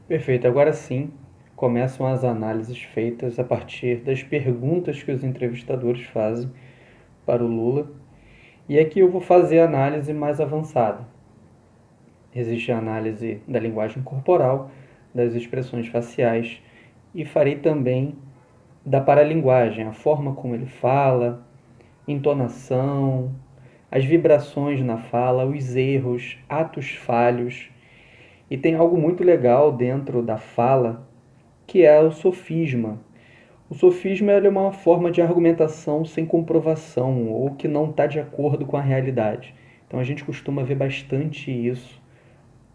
Perfeito, agora sim começam as análises feitas a partir das perguntas que os entrevistadores fazem para o Lula. E aqui eu vou fazer a análise mais avançada. Existe a análise da linguagem corporal, das expressões faciais e farei também da paralinguagem, a forma como ele fala, entonação, as vibrações na fala, os erros, atos falhos. E tem algo muito legal dentro da fala, que é o sofisma. O sofisma é uma forma de argumentação sem comprovação ou que não está de acordo com a realidade. Então a gente costuma ver bastante isso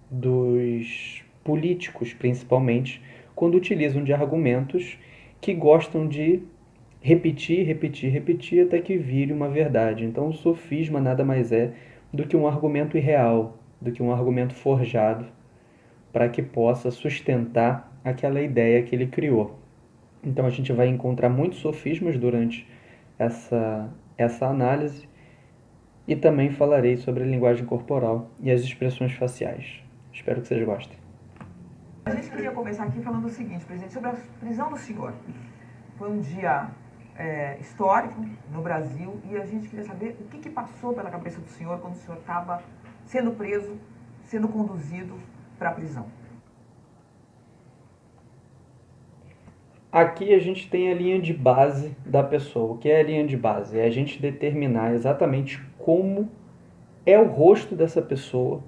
dos políticos, principalmente, quando utilizam de argumentos que gostam de repetir, repetir, repetir até que vire uma verdade. Então o sofisma nada mais é do que um argumento irreal, do que um argumento forjado para que possa sustentar aquela ideia que ele criou. Então a gente vai encontrar muitos sofismas durante essa análise e também falarei sobre a linguagem corporal e as expressões faciais. Espero que vocês gostem. A gente queria começar aqui falando o seguinte, presidente, sobre a prisão do senhor. Foi um dia histórico no Brasil e a gente queria saber o que passou pela cabeça do senhor quando o senhor estava sendo preso, sendo conduzido para a prisão. Aqui a gente tem a linha de base da pessoa. O que é a linha de base? É a gente determinar exatamente como é o rosto dessa pessoa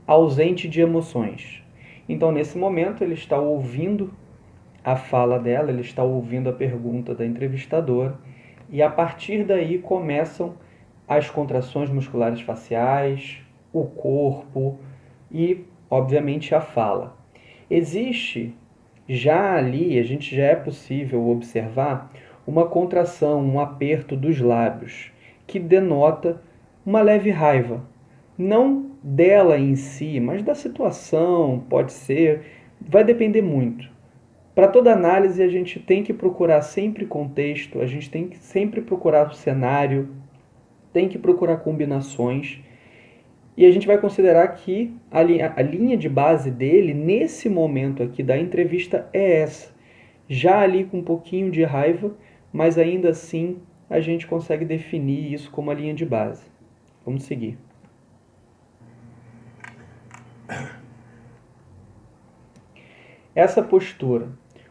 ausente de emoções. Então, nesse momento, ele está ouvindo a fala dela, ele está ouvindo a pergunta da entrevistadora e a partir daí começam as contrações musculares faciais, o corpo e, obviamente, a fala. Existe já ali, a gente já é possível observar uma contração, um aperto dos lábios, que denota uma leve raiva. Não dela em si, mas da situação, pode ser, vai depender muito. Para toda análise, a gente tem que procurar sempre contexto, a gente tem que sempre procurar o cenário, tem que procurar combinações. E a gente vai considerar que a linha de base dele, nesse momento aqui da entrevista, é essa. Já ali com um pouquinho de raiva, mas ainda assim a gente consegue definir isso como a linha de base. Vamos seguir. Essa postura.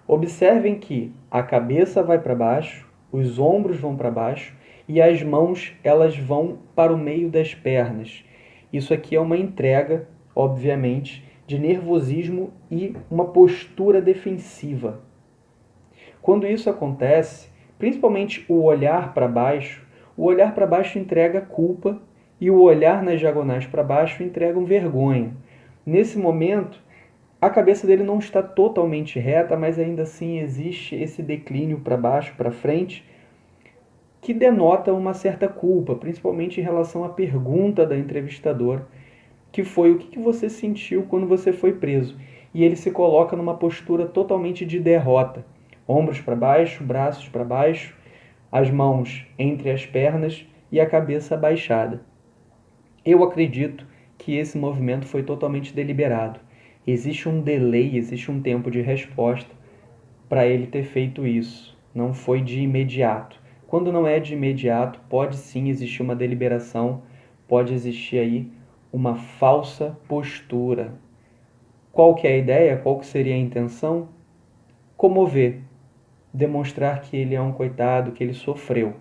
Observem que a cabeça vai para baixo, os ombros vão para baixo e as mãos elas vão para o meio das pernas. Isso aqui é uma entrega, obviamente, de nervosismo e uma postura defensiva. Quando isso acontece, principalmente o olhar para baixo, o olhar para baixo entrega culpa e o olhar nas diagonais para baixo entrega vergonha. Nesse momento, a cabeça dele não está totalmente reta, mas ainda assim existe esse declínio para baixo, para frente, que denota uma certa culpa, principalmente em relação à pergunta da entrevistadora, que foi o que você sentiu quando você foi preso. E ele se coloca numa postura totalmente de derrota. Ombros para baixo, braços para baixo, as mãos entre as pernas e a cabeça abaixada. Eu acredito que esse movimento foi totalmente deliberado. Existe um delay, existe um tempo de resposta para ele ter feito isso. Não foi de imediato. Quando não é de imediato, pode sim existir uma deliberação, pode existir aí uma falsa postura. Qual que é a ideia? Qual que seria a intenção? Comover, demonstrar que ele é um coitado, que ele sofreu.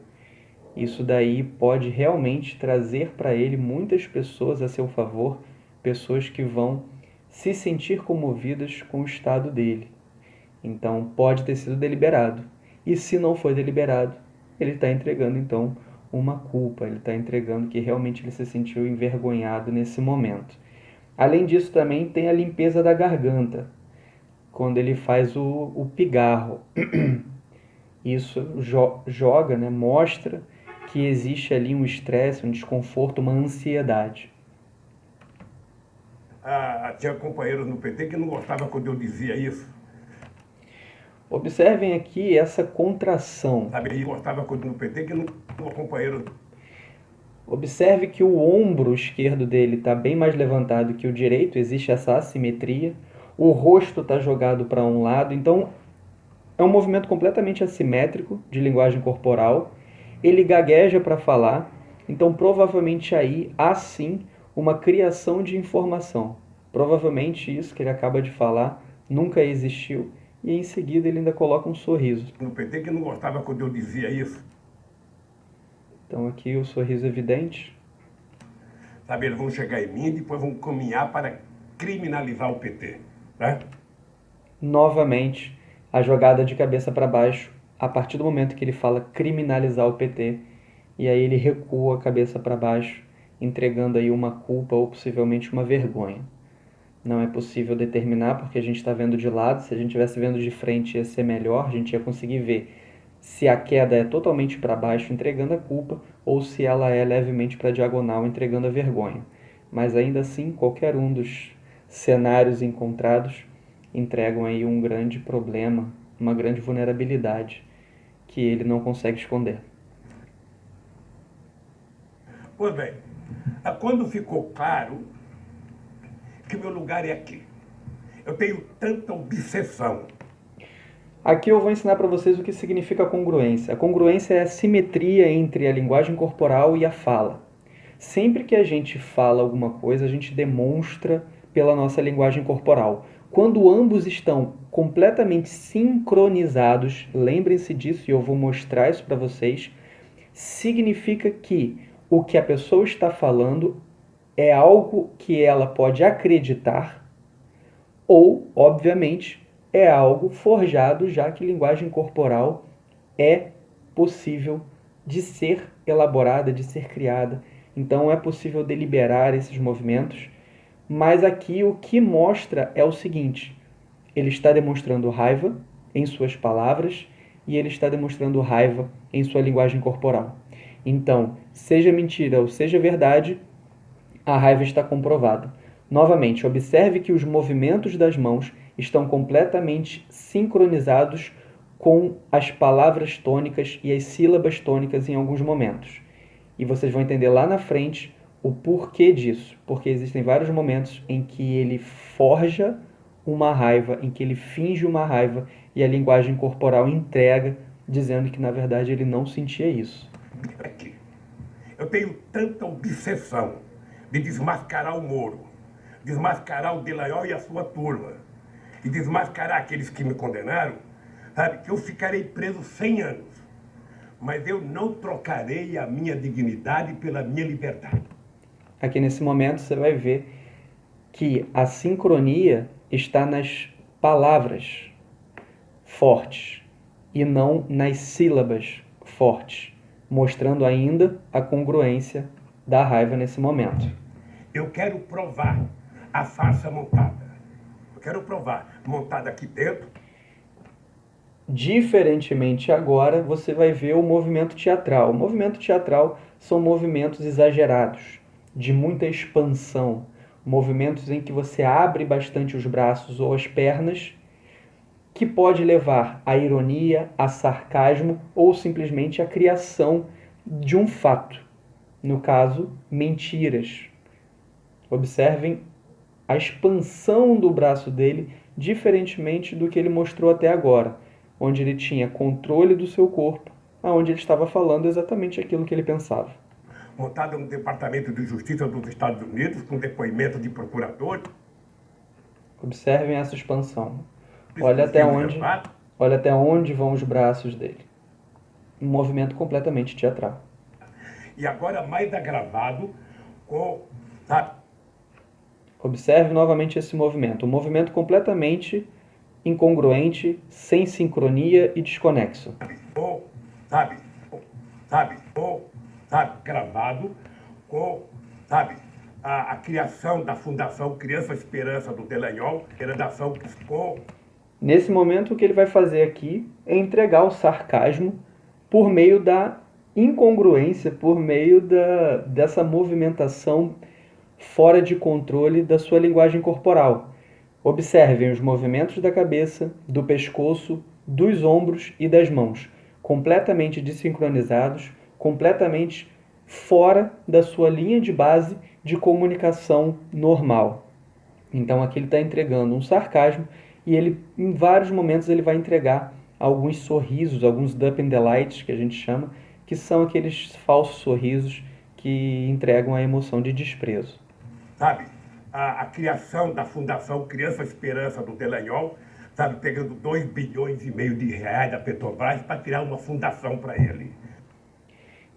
Isso daí pode realmente trazer para ele muitas pessoas a seu favor, pessoas que vão se sentir comovidas com o estado dele. Então pode ter sido deliberado. E se não foi deliberado, ele está entregando então uma culpa, ele está entregando que realmente ele se sentiu envergonhado nesse momento. Além disso, também tem a limpeza da garganta, quando ele faz o pigarro. Isso joga, né, mostra que existe ali um estresse, um desconforto, uma ansiedade. Tinha companheiros no PT que não gostavam quando eu dizia isso. Observem aqui essa contração. Sabe, e gostava quando no PT que não companheiro. Observe que o ombro esquerdo dele está bem mais levantado que o direito, existe essa assimetria. o rosto está jogado para um lado. Então, é um movimento completamente assimétrico de linguagem corporal. Ele gagueja para falar. Então, provavelmente aí há sim uma criação de informação. Provavelmente isso que ele acaba de falar nunca existiu. E em seguida ele ainda coloca um sorriso. No PT que não gostava quando eu dizia isso. Então aqui o sorriso evidente. Sabe, eles vão chegar em mim e depois vão caminhar para criminalizar o PT, né? Novamente, a jogada de cabeça para baixo, a partir do momento que ele fala criminalizar o PT, e aí ele recua a cabeça para baixo, entregando aí uma culpa ou possivelmente uma vergonha. Não é possível determinar porque a gente está vendo de lado. Se a gente estivesse vendo de frente ia ser melhor, a gente ia conseguir ver se a queda é totalmente para baixo, entregando a culpa, ou se ela é levemente para a diagonal, entregando a vergonha. Mas ainda assim, qualquer um dos cenários encontrados entregam aí um grande problema, uma grande vulnerabilidade que ele não consegue esconder. Pois bem, quando ficou claro que o meu lugar é aqui, eu tenho tanta obsessão. Aqui eu vou ensinar para vocês o que significa congruência. A congruência é a simetria entre a linguagem corporal e a fala. Sempre que a gente fala alguma coisa, a gente demonstra pela nossa linguagem corporal. Quando ambos estão completamente sincronizados, lembrem-se disso e eu vou mostrar isso para vocês, significa que o que a pessoa está falando é algo que ela pode acreditar ou, obviamente, é algo forjado, já que linguagem corporal é possível de ser elaborada, de ser criada. Então é possível deliberar esses movimentos, mas aqui o que mostra é o seguinte: ele está demonstrando raiva em suas palavras e ele está demonstrando raiva em sua linguagem corporal. Então, seja mentira ou seja verdade, a raiva está comprovada. Novamente, observe que os movimentos das mãos estão completamente sincronizados com as palavras tônicas e as sílabas tônicas em alguns momentos. E vocês vão entender lá na frente o porquê disso. Porque existem vários momentos em que ele forja uma raiva, em que ele finge uma raiva e a linguagem corporal entrega, dizendo que na verdade ele não sentia isso. Aqui. Eu tenho tanta obsessão de desmascarar o Moro, desmascarar o Delayol e a sua turma, e desmascarar aqueles que me condenaram, sabe, que eu ficarei preso 100 anos. Mas eu não trocarei a minha dignidade pela minha liberdade. Aqui nesse momento você vai ver que a sincronia está nas palavras fortes e não nas sílabas fortes, mostrando ainda a congruência da raiva nesse momento. Eu quero provar a farsa montada. Eu quero provar, montada aqui dentro. Diferentemente agora, você vai ver o movimento teatral. O movimento teatral são movimentos exagerados, de muita expansão, movimentos em que você abre bastante os braços ou as pernas, que pode levar à ironia, a sarcasmo ou simplesmente à criação de um fato. No caso, mentiras. Observem a expansão do braço dele, diferentemente do que ele mostrou até agora, onde ele tinha controle do seu corpo, aonde ele estava falando exatamente aquilo que ele pensava. Montada no Departamento de Justiça dos Estados Unidos, com depoimento de procurador. Observem essa expansão. Olha até onde vão os braços dele. Um movimento completamente teatral. E agora mais agravado com, sabe? Observe novamente esse movimento. Um movimento completamente incongruente, sem sincronia e desconexo. Gravado com, a criação da Fundação Criança Esperança do Delanhol, redação com... Nesse momento, o que ele vai fazer aqui é entregar o sarcasmo por meio da incongruência, por meio dessa movimentação fora de controle da sua linguagem corporal. Observem os movimentos da cabeça, do pescoço, dos ombros e das mãos, completamente desincronizados, completamente fora da sua linha de base de comunicação normal. Então aqui ele está entregando um sarcasmo e ele, em vários momentos, ele vai entregar alguns sorrisos, alguns duck and delights, que a gente chama, que são aqueles falsos sorrisos que entregam a emoção de desprezo. Sabe? A criação da Fundação Criança Esperança do Delanhol, sabe, pegando 2,5 bilhões de reais da Petrobras para criar uma fundação para ele.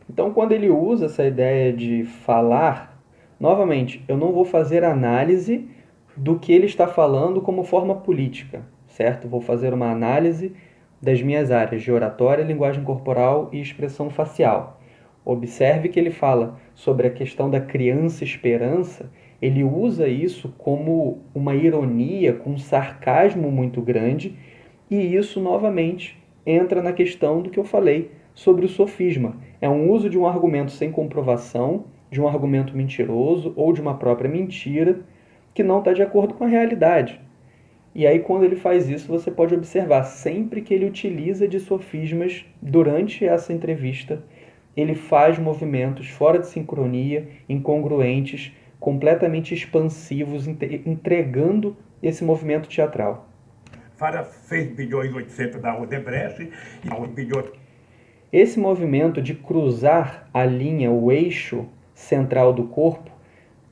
Então, quando ele usa essa ideia de falar, novamente, eu não vou fazer análise do que ele está falando como forma política, certo? Vou fazer uma análise das minhas áreas de oratória, linguagem corporal e expressão facial. Observe que ele fala sobre a questão da criança esperança, ele usa isso como uma ironia, com um sarcasmo muito grande, e isso novamente entra na questão do que eu falei sobre o sofisma. É um uso de um argumento sem comprovação, de um argumento mentiroso ou de uma própria mentira que não está de acordo com a realidade. E aí, quando ele faz isso, você pode observar, sempre que ele utiliza de sofismas durante essa entrevista, ele faz movimentos fora de sincronia, incongruentes, completamente expansivos, entregando esse movimento teatral. Para 6 bilhões e 800 da Odebrecht e 1 bilhão. Esse movimento de cruzar a linha, o eixo central do corpo,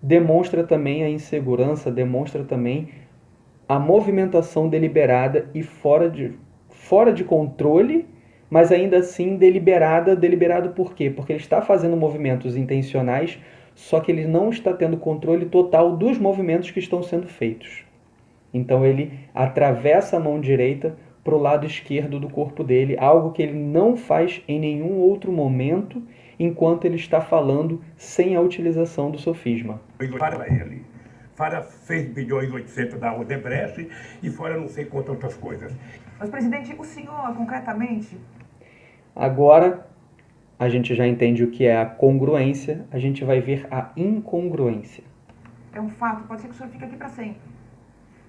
demonstra também a insegurança, demonstra também a movimentação deliberada e fora de controle, mas ainda assim deliberada. Deliberado por quê? Porque ele está fazendo movimentos intencionais, só que ele não está tendo controle total dos movimentos que estão sendo feitos. Então ele atravessa a mão direita para o lado esquerdo do corpo dele, algo que ele não faz em nenhum outro momento enquanto ele está falando sem a utilização do sofisma. Para ele. Para 6 bilhões e 800 da Odebrecht e fora não sei quantas outras coisas. Mas, presidente, o senhor, concretamente... Agora, a gente já entende o que é a congruência, a gente vai ver a incongruência. É um fato, pode ser que o senhor fique aqui para sempre.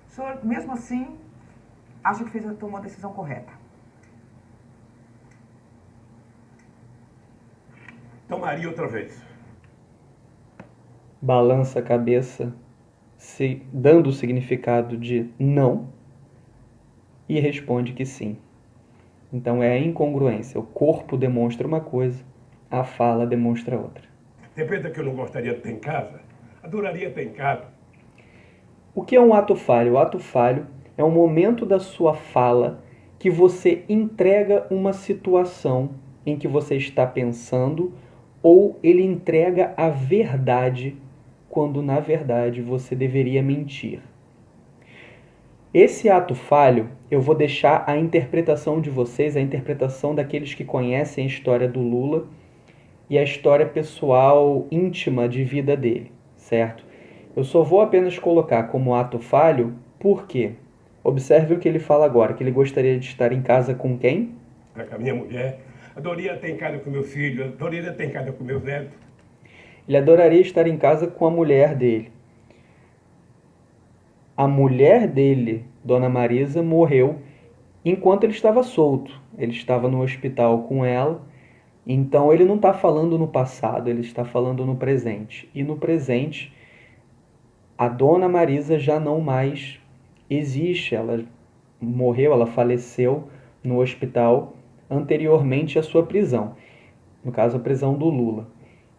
O senhor, mesmo assim, acha que tomou a decisão correta? Tomaria outra vez. Balança a cabeça, dando o significado de não, e responde que sim. Então é a incongruência. O corpo demonstra uma coisa, a fala demonstra outra. Você pensa que eu não gostaria de ter em casa? Adoraria ter em casa. O que é um ato falho? O ato falho é um momento da sua fala que você entrega uma situação em que você está pensando, ou ele entrega a verdade quando na verdade você deveria mentir. Esse ato falho, eu vou deixar a interpretação de vocês, a interpretação daqueles que conhecem a história do Lula e a história pessoal íntima de vida dele, certo? Eu só vou apenas colocar como ato falho, por quê? Observe o que ele fala agora, que ele gostaria de estar em casa com quem? Com a minha mulher. Adoraria ter em casa com meus filhos, adoraria ter em casa com meus netos. Ele adoraria estar em casa com a mulher dele. A mulher dele, Dona Marisa, morreu enquanto ele estava solto. Ele estava no hospital com ela. Então ele não está falando no passado, ele está falando no presente. E no presente, a Dona Marisa já não mais existe. Ela morreu, ela faleceu no hospital anteriormente à sua prisão. No caso, a prisão do Lula.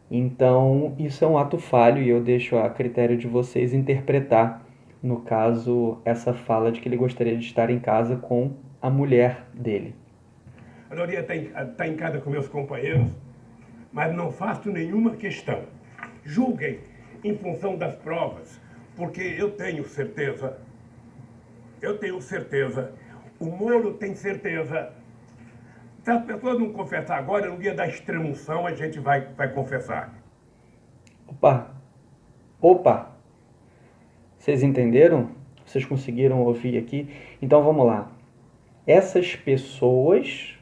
Então, isso é um ato falho e eu deixo a critério de vocês interpretar, no caso, essa fala de que ele gostaria de estar em casa com a mulher dele. Adoraria estar em casa com meus companheiros, mas não faço nenhuma questão. Julguem em função das provas, porque eu tenho certeza, o Moro tem certeza. Se as pessoas não confessar agora, no dia da extrema-unção a gente vai confessar. Opa! Vocês entenderam? Vocês conseguiram ouvir aqui? Então vamos lá. Essas pessoas,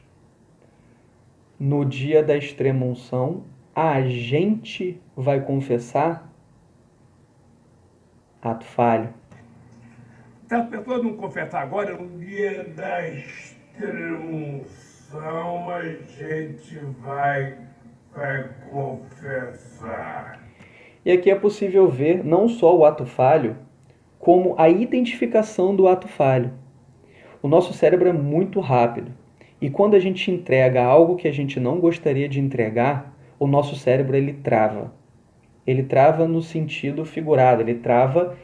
no dia da extrema-unção, a gente vai confessar? Ato falho. Se as pessoas não confessar agora, no dia da extrema-unção a gente vai confessar. E aqui é possível ver não só o ato falho, como a identificação do ato falho. O nosso cérebro é muito rápido. E quando a gente entrega algo que a gente não gostaria de entregar, o nosso cérebro ele trava. Ele trava no sentido figurado, ele trava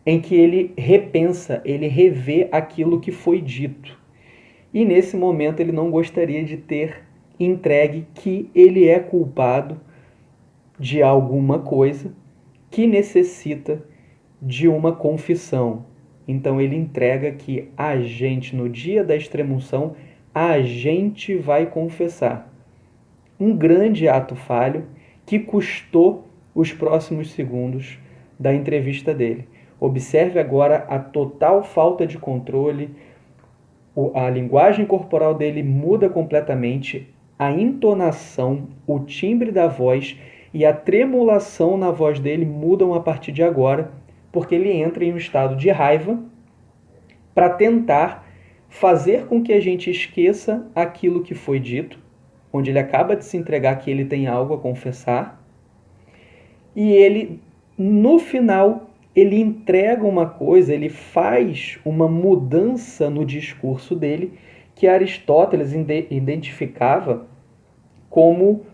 em que ele repensa, ele revê aquilo que foi dito. E nesse momento ele não gostaria de ter entregue que ele é culpado de alguma coisa que necessita de uma confissão. Então ele entrega que a gente, no dia da extrema-unção, a gente vai confessar. Um grande ato falho que custou os próximos segundos da entrevista dele. Observe agora a total falta de controle, a linguagem corporal dele muda completamente, a entonação, o timbre da voz e a tremulação na voz dele mudam a partir de agora, porque ele entra em um estado de raiva para tentar fazer com que a gente esqueça aquilo que foi dito, onde ele acaba de se entregar que ele tem algo a confessar, e ele, no final, ele entrega uma coisa, ele faz uma mudança no discurso dele que Aristóteles identificava como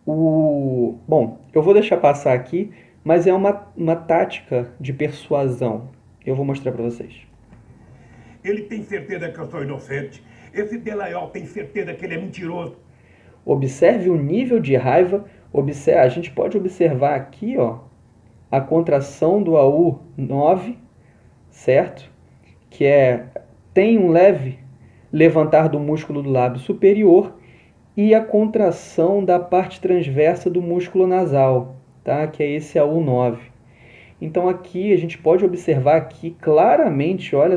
o... Bom, eu vou deixar passar aqui, mas é uma tática de persuasão. Eu vou mostrar para vocês. Ele tem certeza que eu sou inocente. Esse Delaiol tem certeza que ele é mentiroso. Observe o nível de raiva. A gente pode observar aqui, ó, a contração do AU 9, certo? Que tem um leve levantar do músculo do lábio superior e a contração da parte transversa do músculo nasal, tá? Que é esse AU 9. Então aqui a gente pode observar aqui claramente, olha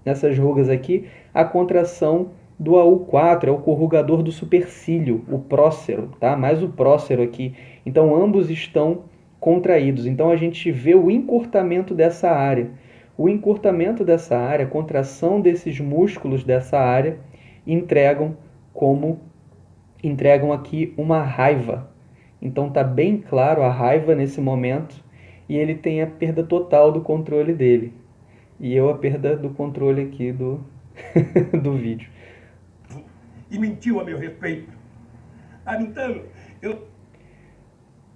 nessas rugas aqui, a contração do AU4, é o corrugador do supercílio, o prócero, tá? Mais o prócero aqui. Então ambos estão contraídos. Então a gente vê o encurtamento dessa área. O encurtamento dessa área, a contração desses músculos dessa área, entregam aqui uma raiva. Então tá bem claro a raiva nesse momento e ele tem a perda total do controle dele. E eu a perda do controle aqui do vídeo. E mentiu a meu respeito. Então,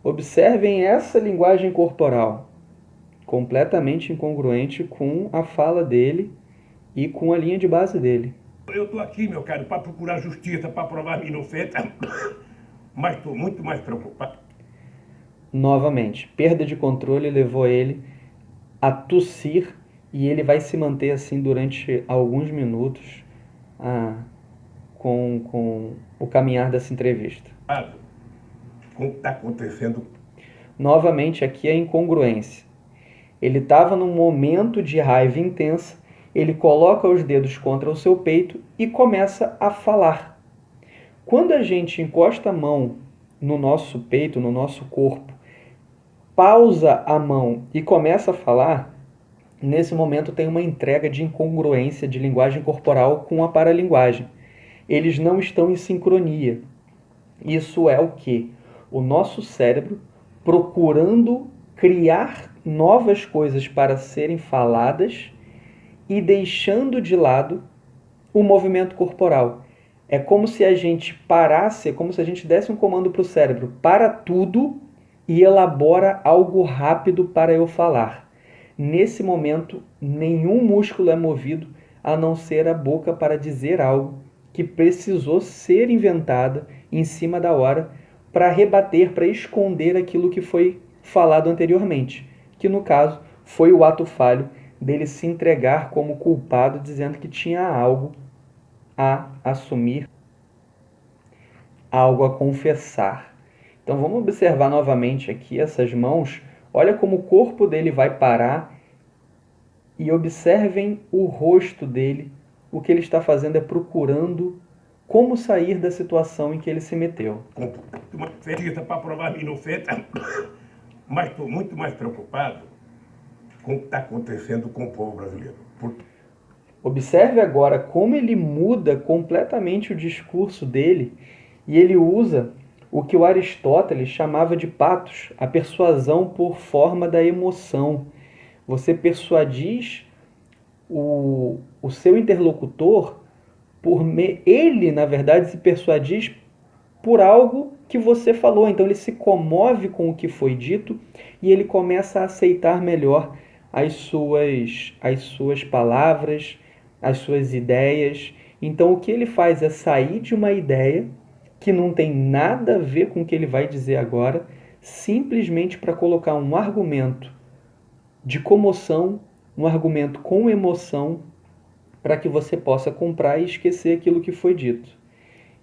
Observem essa linguagem corporal, completamente incongruente com a fala dele e com a linha de base dele. Eu estou aqui, meu caro, para procurar justiça, para provar minha inocência, mas estou muito mais preocupado. Novamente, perda de controle levou ele a tossir e ele vai se manter assim durante alguns minutos com o caminhar dessa entrevista. Com o que está acontecendo. Novamente, aqui a incongruência. Ele estava num momento de raiva intensa, ele coloca os dedos contra o seu peito e começa a falar. Quando a gente encosta a mão no nosso peito, no nosso corpo, pausa a mão e começa a falar, nesse momento tem uma entrega de incongruência de linguagem corporal com a paralinguagem. Eles não estão em sincronia. Isso é o quê? O nosso cérebro procurando criar novas coisas para serem faladas e deixando de lado o movimento corporal. É como se a gente parasse, é como se a gente desse um comando para o cérebro: para tudo e elabora algo rápido para eu falar. Nesse momento, nenhum músculo é movido a não ser a boca para dizer algo que precisou ser inventada em cima da hora para rebater, para esconder aquilo que foi falado anteriormente, que no caso foi o ato falho dele se entregar como culpado, dizendo que tinha algo a assumir, algo a confessar. Então vamos observar novamente aqui essas mãos. Olha como o corpo dele vai parar e observem o rosto dele. O que ele está fazendo é procurando como sair da situação em que ele se meteu. Com uma ferida para provar minha inocência, mas estou muito mais preocupado com o que está acontecendo com o povo brasileiro. Observe agora como ele muda completamente o discurso dele e ele usa o que o Aristóteles chamava de patos, a persuasão por forma da emoção. Você persuadis o seu interlocutor ele, na verdade, se persuadis por algo que você falou. Então ele se comove com o que foi dito e ele começa a aceitar melhor as suas palavras, as suas ideias. Então o que ele faz é sair de uma ideia que não tem nada a ver com o que ele vai dizer agora, simplesmente para colocar um argumento de comoção, um argumento com emoção, para que você possa comprar e esquecer aquilo que foi dito.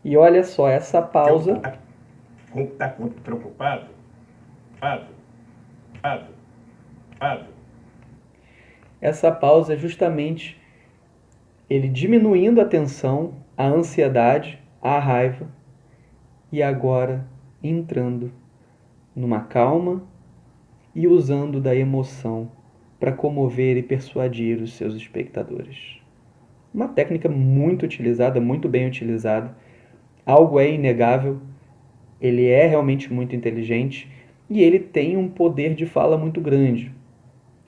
E olha só, essa pausa... Como está preocupado, Essa pausa é justamente ele diminuindo a tensão, a ansiedade, a raiva, e agora entrando numa calma e usando da emoção para comover e persuadir os seus espectadores. Uma técnica muito utilizada, muito bem utilizada. Algo é inegável, ele é realmente muito inteligente e ele tem um poder de fala muito grande.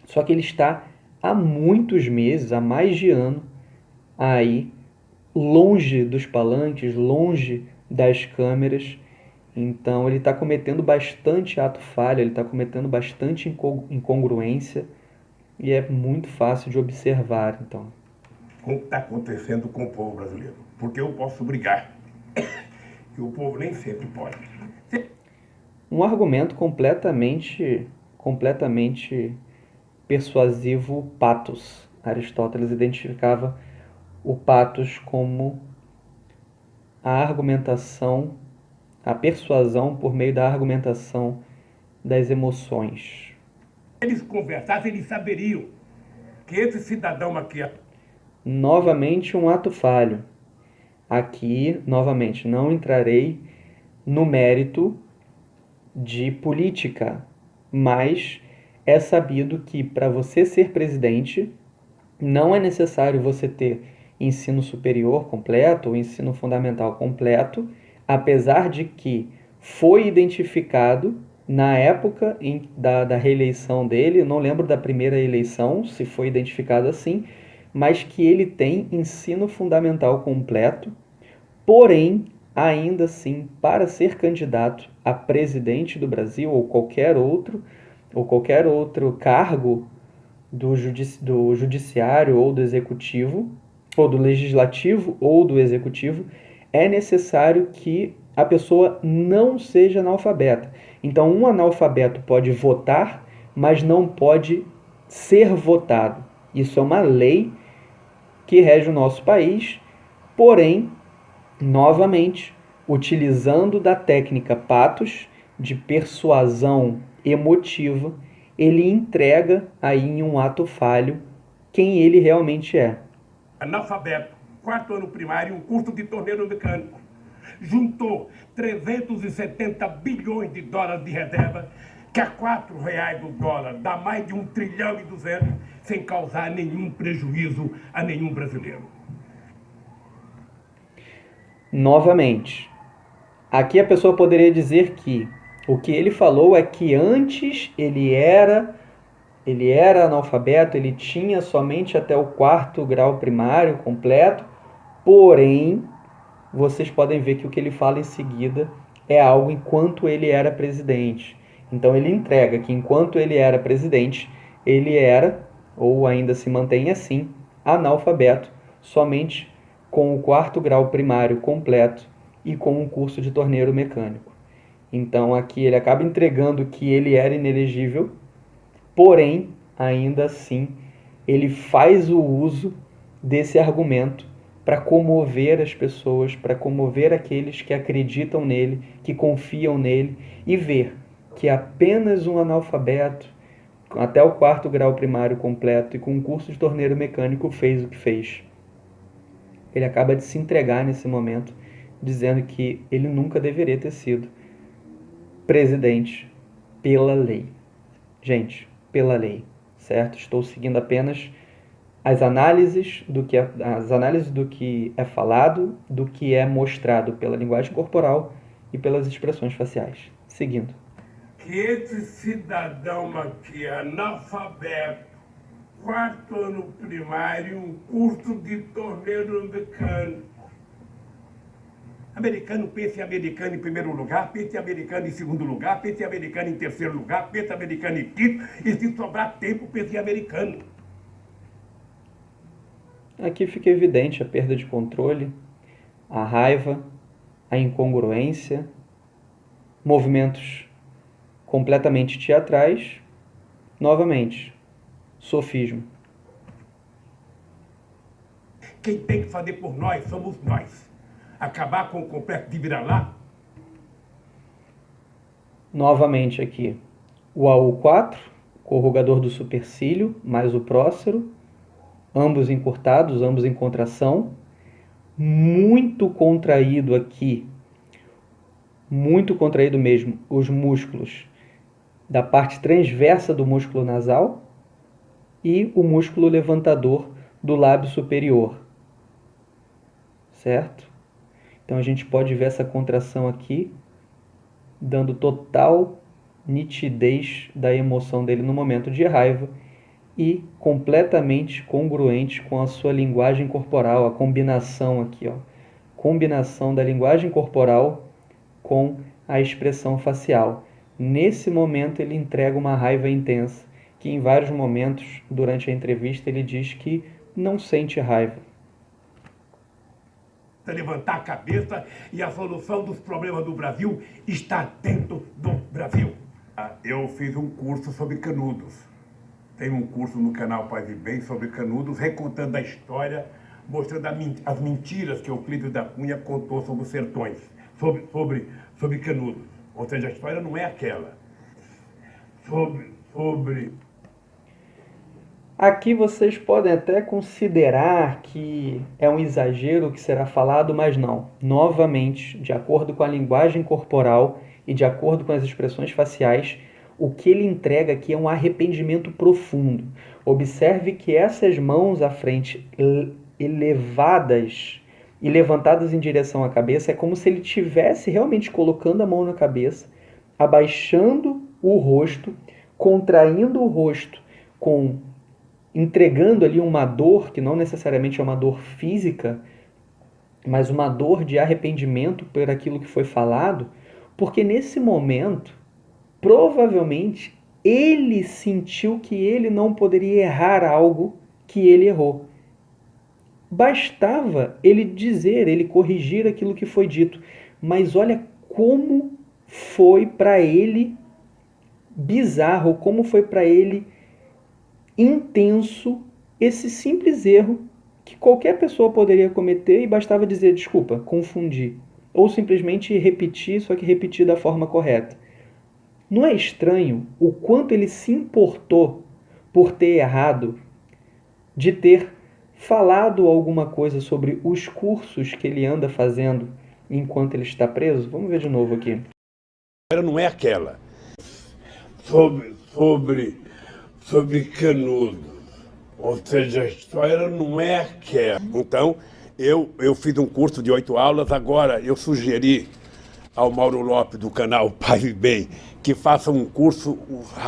Só que ele está há muitos meses, há mais de ano, aí, longe dos palanques, longe das câmeras. Então ele está cometendo bastante ato falho, ele está cometendo bastante incongruência e é muito fácil de observar. Então, como está acontecendo com o povo brasileiro? Porque eu posso brigar, que o povo nem sempre pode. Um argumento completamente persuasivo, patos. Aristóteles identificava o patos como a argumentação, a persuasão por meio da argumentação das emoções. Se eles conversassem, eles saberiam que esse cidadão aqui... Novamente um ato falho. Aqui, novamente, não entrarei no mérito de política, mas é sabido que para você ser presidente não é necessário você ter ensino superior completo ou ensino fundamental completo, apesar de que foi identificado na época da reeleição dele, eu não lembro da primeira eleição, se foi identificado assim, mas que ele tem ensino fundamental completo, porém, ainda assim, para ser candidato a presidente do Brasil ou qualquer outro cargo do judiciário ou do executivo, ou do legislativo ou do executivo, é necessário que a pessoa não seja analfabeta. Então, um analfabeto pode votar, mas não pode ser votado. Isso é uma lei que rege o nosso país, porém, novamente, utilizando da técnica patos, de persuasão emotiva, ele entrega aí em um ato falho quem ele realmente é. Analfabeto, 4º ano primário, um curso de torneiro mecânico. Juntou 370 bilhões de dólares de reserva, que a R$4 do dólar dá mais de 1,2 trilhão, sem causar nenhum prejuízo a nenhum brasileiro. Novamente, aqui a pessoa poderia dizer que o que ele falou é que antes ele era analfabeto, ele tinha somente até o 4º grau primário completo, porém, vocês podem ver que o que ele fala em seguida é algo enquanto ele era presidente. Então ele entrega que enquanto ele era presidente, ele era, ou ainda se mantém assim, analfabeto, somente com o 4º grau primário completo e com um curso de torneiro mecânico. Então aqui ele acaba entregando que ele era inelegível, porém, ainda assim, ele faz o uso desse argumento para comover as pessoas, para comover aqueles que acreditam nele, que confiam nele, e ver que apenas um analfabeto, até o 4º grau primário completo e com um curso de torneiro mecânico, fez o que fez. Ele acaba de se entregar nesse momento, dizendo que ele nunca deveria ter sido presidente pela lei. Gente, pela lei, certo? Estou seguindo apenas as análises do que é falado, do que é mostrado pela linguagem corporal e pelas expressões faciais. Seguindo. Que esse cidadão aqui, analfabeto, quarto ano primário, um curso de torneiro americano. Americano pensa em americano em primeiro lugar, pensa em americano em segundo lugar, pensa em americano em terceiro lugar, pensa em americano em quinto, e se sobrar tempo, pensa em americano. Aqui fica evidente a perda de controle, a raiva, a incongruência, movimentos completamente teatrais, novamente, sofismo. Quem tem que fazer por nós somos nós. Acabar com o complexo de vira-lata. Novamente aqui, o AU4, corrugador do supercílio, mais o prócero, ambos encurtados, ambos em contração, muito contraído aqui, muito contraído mesmo, os músculos da parte transversa do músculo nasal e o músculo levantador do lábio superior, certo? Então a gente pode ver essa contração aqui, dando total nitidez da emoção dele no momento de raiva e completamente congruente com a sua linguagem corporal, a combinação aqui, ó, combinação da linguagem corporal com a expressão facial. Nesse momento ele entrega uma raiva intensa, que em vários momentos durante a entrevista ele diz que não sente raiva. Levantar a cabeça e a solução dos problemas do Brasil está dentro do Brasil. Eu fiz um curso sobre Canudos. Tem um curso no canal Paz e Bem sobre Canudos, recontando a história, mostrando as mentiras que Euclides da Cunha contou sobre os sertões, sobre Canudos. Ou seja, a história não é aquela. Aqui vocês podem até considerar que é um exagero o que será falado, mas não. Novamente, de acordo com a linguagem corporal e de acordo com as expressões faciais, o que ele entrega aqui é um arrependimento profundo. Observe que essas mãos à frente elevadas e levantadas em direção à cabeça é como se ele estivesse realmente colocando a mão na cabeça, abaixando o rosto, contraindo o rosto, entregando ali uma dor, que não necessariamente é uma dor física, mas uma dor de arrependimento por aquilo que foi falado, porque nesse momento, provavelmente, ele sentiu que ele não poderia errar algo que ele errou. Bastava ele dizer, ele corrigir aquilo que foi dito, mas olha como foi para ele bizarro, como foi para ele intenso esse simples erro que qualquer pessoa poderia cometer e bastava dizer desculpa, confundi, ou simplesmente repetir, só que repetir da forma correta. Não é estranho o quanto ele se importou por ter errado, de ter falado alguma coisa sobre os cursos que ele anda fazendo enquanto ele está preso? Vamos ver de novo aqui. Não é aquela. Sobre Canudos. Ou seja, a história não é aquela. Então, eu fiz um curso de 8 aulas, agora eu sugeri ao Mauro Lopes, do canal Paz e Bem, que faça um curso,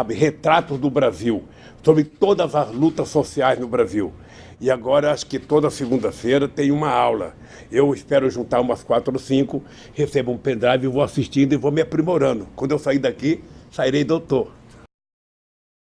Retratos do Brasil, sobre todas as lutas sociais no Brasil. E agora, acho que toda segunda-feira tem uma aula. Eu espero juntar umas 4 ou 5, recebo um pendrive, vou assistindo e vou me aprimorando. Quando eu sair daqui, sairei doutor.